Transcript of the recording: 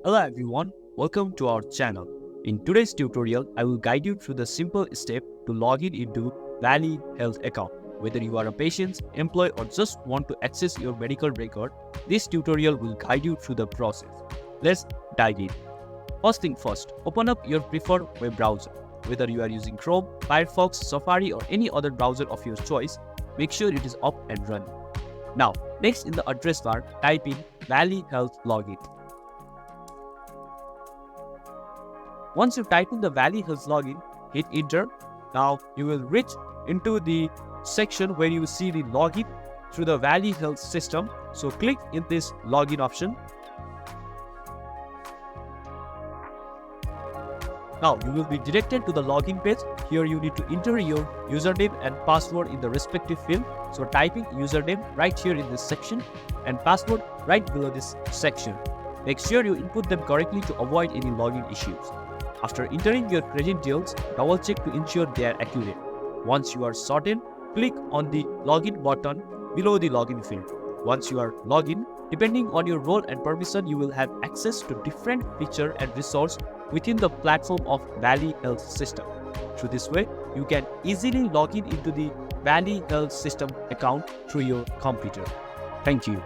Hello everyone, welcome to our channel. In today's tutorial, I will guide you through the simple step to log in into Valley Health account. Whether you are a patient, employee or just want to access your medical record, this tutorial will guide you through the process. Let's dive in. First thing first, open up your preferred web browser. Whether you are using Chrome, Firefox, Safari or any other browser of your choice, make sure it is up and running. Now, next in the address bar, type in Valley Health Login. Once you type in the Valley Health login, hit enter. Now you will reach into the section where you see the login through the Valley Health system. So click in this login option. Now you will be directed to the login page. Here you need to enter your username and password in the respective field. So typing username right here in this section and password right below this section. Make sure you input them correctly to avoid any login issues. After entering your credentials, double check to ensure they are accurate. Once you are certain, click on the login button below the login field. Once you are logged in, depending on your role and permission, you will have access to different features and resources within the platform of Valley Health system. Through this way, you can easily log in into the Valley Health system account through your computer. Thank you.